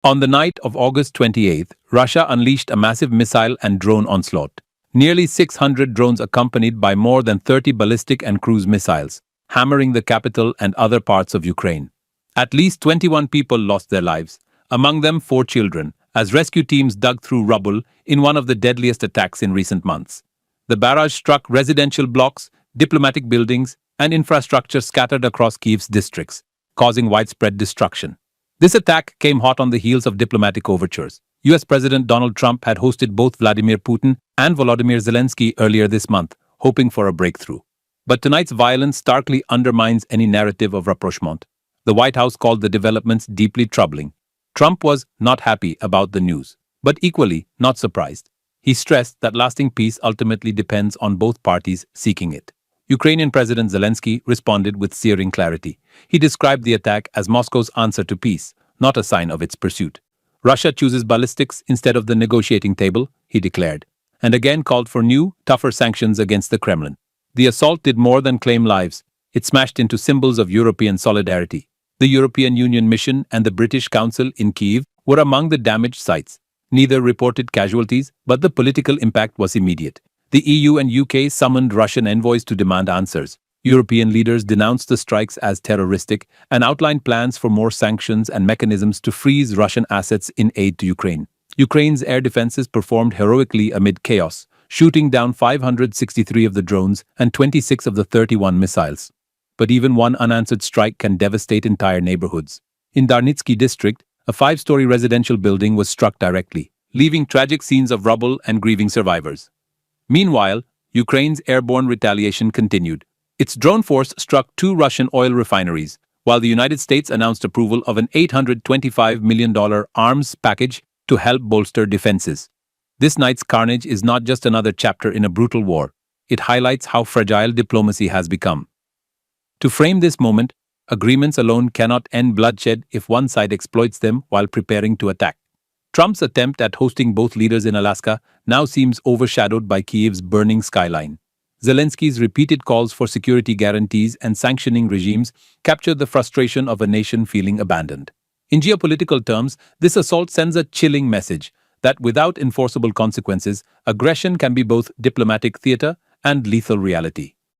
On the night of August 28th, Russia unleashed a massive missile and drone onslaught. Nearly 600 drones accompanied by more than 30 ballistic and cruise missiles, hammering the capital and other parts of Ukraine. At least 21 people lost their lives, among them 4 children, as rescue teams dug through rubble in one of the deadliest attacks in recent months. The barrage struck residential blocks, diplomatic buildings, and infrastructure scattered across Kyiv's districts, causing widespread destruction. This attack came hot on the heels of diplomatic overtures. US President Donald Trump had hosted both Vladimir Putin and Volodymyr Zelensky earlier this month, hoping for a breakthrough. But tonight's violence starkly undermines any narrative of rapprochement. The White House called the developments deeply troubling. Trump was not happy about the news, but equally not surprised. He stressed that lasting peace ultimately depends on both parties seeking it. Ukrainian President Zelensky responded with searing clarity. He described the attack as Moscow's answer to peace, not a sign of its pursuit. Russia chooses ballistics instead of the negotiating table, he declared, and again called for new, tougher sanctions against the Kremlin. The assault did more than claim lives. It smashed into symbols of European solidarity. The European Union mission and the British Council in Kyiv were among the damaged sites. Neither reported casualties, but the political impact was immediate. The EU and UK summoned Russian envoys to demand answers. European leaders denounced the strikes as terroristic and outlined plans for more sanctions and mechanisms to freeze Russian assets in aid to Ukraine. Ukraine's air defenses performed heroically amid chaos, shooting down 563 of the drones and 26 of the 31 missiles. But even one unanswered strike can devastate entire neighborhoods. In Darnitsky district, a 5-story residential building was struck directly, leaving tragic scenes of rubble and grieving survivors. Meanwhile, Ukraine's airborne retaliation continued. Its drone force struck 2 Russian oil refineries, while the United States announced approval of an $825 million arms package to help bolster defenses. This night's carnage is not just another chapter in a brutal war. It highlights how fragile diplomacy has become. To frame this moment, agreements alone cannot end bloodshed if one side exploits them while preparing to attack. Trump's attempt at hosting both leaders in Alaska now seems overshadowed by Kyiv's burning skyline. Zelensky's repeated calls for security guarantees and sanctioning regimes capture the frustration of a nation feeling abandoned. In geopolitical terms, this assault sends a chilling message that without enforceable consequences, aggression can be both diplomatic theater and lethal reality.